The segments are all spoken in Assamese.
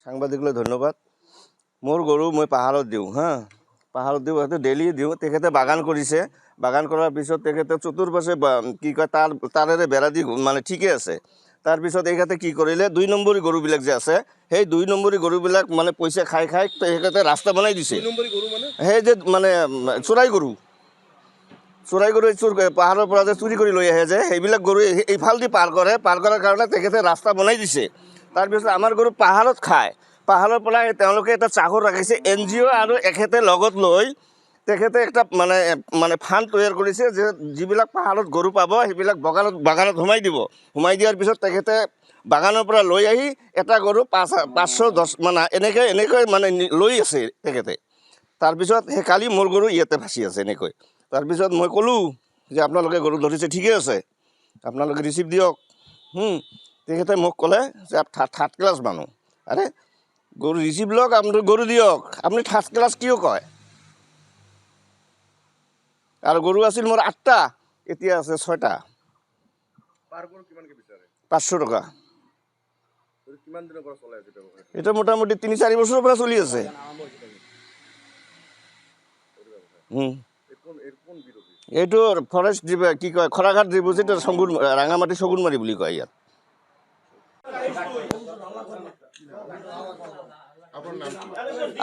সাংবাদিকলৈ ধন্যবাদ। মোৰ গৰু মই পাহাৰত দিওঁ পাহাৰত দিওঁ, সেইটো ডেইলি দিওঁ। তেখেতে বাগান কৰিছে, বাগান কৰাৰ পিছত তেখেতে চতুৰ্পাশে কি কয় তাৰেৰে বেৰা দি মানে ঠিকে আছে। তাৰপিছত তেখেতে কি কৰিলে, 2 নম্বৰী গৰুবিলাক যে আছে, সেই 2 নম্বৰী গৰুবিলাক মানে পইচা খাই তেখেতে ৰাস্তা বনাই দিছে। সেই যে মানে চোৰাই গৰু পাহাৰৰ পৰা যে চুৰি কৰি লৈ আহে যে, সেইবিলাক গৰু এইফালেদি পাৰ কৰাৰ কাৰণে তেখেতে ৰাস্তা বনাই দিছে। তাৰপিছত আমাৰ গৰু পাহাৰত খায়, পাহাৰৰ পৰা তেওঁলোকে এটা চাকৰ ৰাখিছে। NGO আৰু এখেতে লগত লৈ তেখেতে একটা মানে ফাণ্ড তৈয়াৰ কৰিছে যে যিবিলাক পাহাৰত গৰু পাব সেইবিলাক বাগানত সোমাই দিব। সোমাই দিয়াৰ পিছত তেখেতে বাগানৰ পৰা লৈ আহি এটা গৰু 510 মানে এনেকৈ মানে লৈ আছে তেখেতে। তাৰপিছত সেই কালি মোৰ গৰু ইয়াতে ভাচি আছে এনেকৈ। তাৰপিছত মই ক'লোঁ যে আপোনালোকে গৰু ধৰিছে ঠিকে আছে, আপোনালোকে ৰিচিভ দিয়ক। তেখেতে মোক ক'লে যে থাৰ্ড ক্লাছ মানুহ। আৰে গৰু ৰিচিভ লওক, আপুনি গৰু দিয়ক, আপুনি থাৰ্ড ক্লাছ কিয় কয়? আৰু গৰু আছিল মোৰ 8টা, এতিয়া আছে 6টা। 500 টকা। এটা মোটামুটি 3-4 বছৰৰ পৰা চলি আছে। এইটো ফৰেষ্ট কি কয়, খৰাঘাট ডিপজিট ৰাঙামাটি চগুনমাৰী বুলি কয় ইয়াত।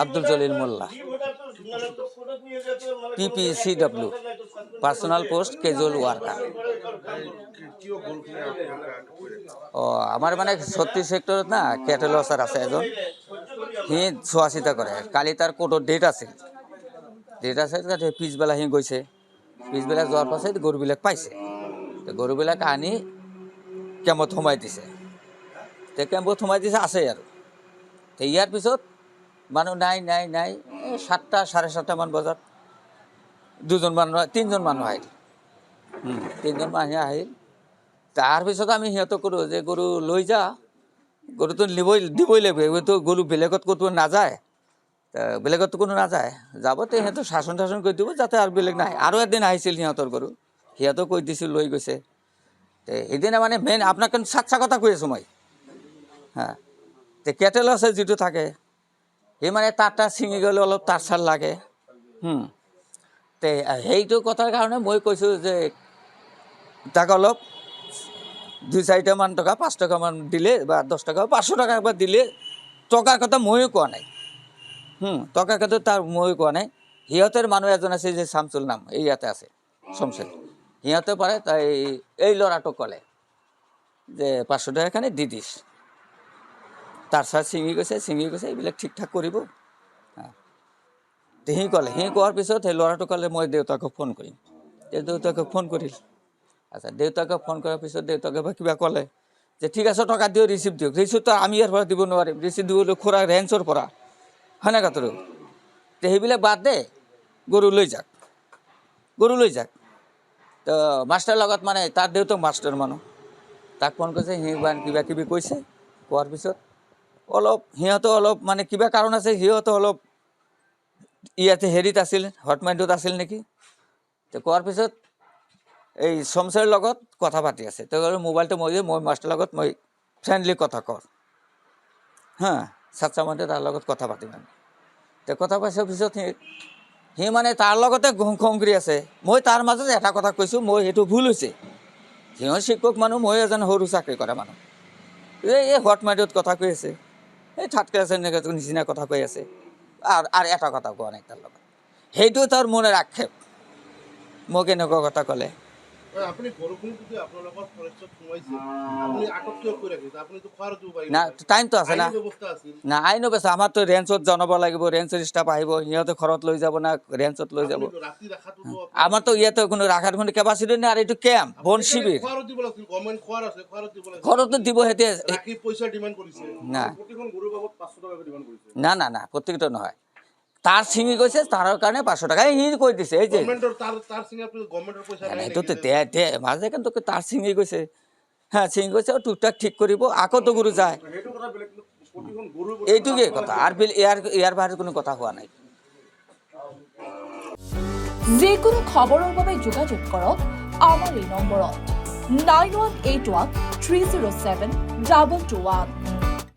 Abdul Jalil Molla, PPCW, personal post casual worker. আমাৰ মানে 36 সেক্টৰত না কেটেল অফিসাৰ আছে এজন, সি চোৱা চিতা কৰে। কালি তাৰ কোৰ্টৰ ডেট আছে, পিছবেলা সি গৈছে। পিছবেলা যোৱাৰ পাছত গৰুবিলাক পাইছে, গৰুবিলাক আনি কেম্পত সোমাই দিছে। কেম্পত সোমাই দিছে আছে আৰু। ইয়াৰ পিছত মানুহ নাই 7টা 7:30 মান বজাত 3জন মানুহ আহিল। 3জন মানুহ আহিল। তাৰপিছত আমি সিহঁতক ক'লোঁ যে গৰু লৈ যা, গৰুটো দিবই লাগিব, এইটো গৰু বেলেগত ক'তো নাযায়, বেলেগতো কোনো নাযায়। যাবতে সিহঁতে শাসন কৰি দিব যাতে আৰু বেলেগ নাই। আৰু এদিন আহিছিল সিহঁতৰ গৰু, সিহঁতক কৈ দিছিল লৈ গৈছে। সেইদিনা মানে মেইন আপোনাক কিন্তু সাতটা কথা কৈ আছোঁ মই। কেটেল আছে যিটো থাকে, সি মানে তাৰ ছিঙি গ'লে অলপ তাৰ লাগে। সেইটো কথাৰ কাৰণে মই কৈছোঁ যে তাক অলপ 2-4টা মান টকা, 5 টকা মান দিলে বা 10 টকা 500 টাকা একবাৰ দিলে, টকাৰ কথা ময়ো কোৱা নাই। টকাৰ কথা তাৰ ময়ো কোৱা নাই। সিহঁতৰ মানুহ এজন আছে যে শামচুল নাম, এই ইয়াতে আছে শমশেৰ, সিহঁতে পাৰে তাই এই ল'ৰাটোক ক'লে যে 500 টাকা এখানে দি দিছ। তাৰ ছিঙি গৈছে, এইবিলাক ঠিক ঠাক কৰিব। সি ক'লে, সি কোৱাৰ পিছত সেই ল'ৰাটো ক'লে মই দেউতাকক ফোন কৰিম। দেউতাকক ফোন কৰিল। আচ্ছা, দেউতাকক ফোন কৰাৰ পিছত দেউতাকে কিবা ক'লে যে ঠিক আছে টকা দিয়ক, ৰিচিপ্ট দিয়ক। ৰিচিপ্টটো আমি ইয়াৰ পৰা দিব নোৱাৰিম, ৰিচিপ্ট দিবলৈ খুৰা ৰেঞ্চৰ পৰা, হয় না কথাটো? সেইবিলাক বাদ দে, গৰু লৈ যাক। তো মাষ্টাৰ লগত মানে তাৰ দেউতাক মাষ্টাৰ মানুহ, তাক ফোন কৰিছে। সি কিবা কিবি কৈছে, কোৱাৰ পিছত সিহঁতে অলপ মানে কিবা কাৰণ আছে, সিহঁতে অলপ ইয়াতে হেৰিত আছিল, হটমাইণ্ডত আছিল নেকি। কোৱাৰ পিছত এই শমশেৰ লগত কথা পাতি আছে। মোবাইলটো মই মাষ্টাৰ লগত মই ফ্ৰেণ্ডলি কথা কওঁ, চাচ্চা মানে তাৰ লগত কথা পাতিম আমি। কথা পাতিৰ পিছত সি মানে তাৰ লগতে খং কৰি আছে। মই তাৰ মাজত এটা কথা কৈছোঁ, মই সেইটো ভুল হৈছে। সিহঁত শিক্ষক মানুহ, মই এজন সৰু চাকৰি কৰা মানুহ। এই হটমাইণ্ডত কথা কৈ আছে, এই থাৰ্ড ক্লাছ নিচিনা কথা কৈ আছে, আৰু এটা কথা কোৱা নাই তাৰ লগত। সেইটো তাৰ মনৰ আক্ষেপ, মোক এনেকুৱা কথা ক'লে। না টাইমটো আছে না, আইনো বেছা। আমাৰতো ৰেঞ্চত জনাব লাগিব, ৰেঞ্চৰ ষ্টাফ আহিব, সিহঁতে ঘৰত লৈ যাব না ৰেঞ্চত লৈ যাব। আমাৰতো ইয়াতে কোনো ৰাখাৰ কোনো কেপাচিটি নাই। আৰু এইটো কেম্প, বন শিবিৰ, ঘৰতো দিব। না প্ৰত্যেকটো নহয়, তাৰ ছিঙি গৈছে, তাৰ কাৰণে 500 টাকা সি কৈ দিছে। এই যে সেইটো মাজে কিন্তু তাৰ ছিঙি গৈছে, ছিঙি গৈছে, টুকটাক ঠিক কৰিব, আকৌতো গৰু যায়। এইটোকে কথা, আৰু ইয়াৰ বাহিৰে কোনো কথা হোৱা নাই। যিকোনো খবৰৰ বাবে যোগাযোগ কৰক আমাৰ এই নম্বৰত 9181 307 2221।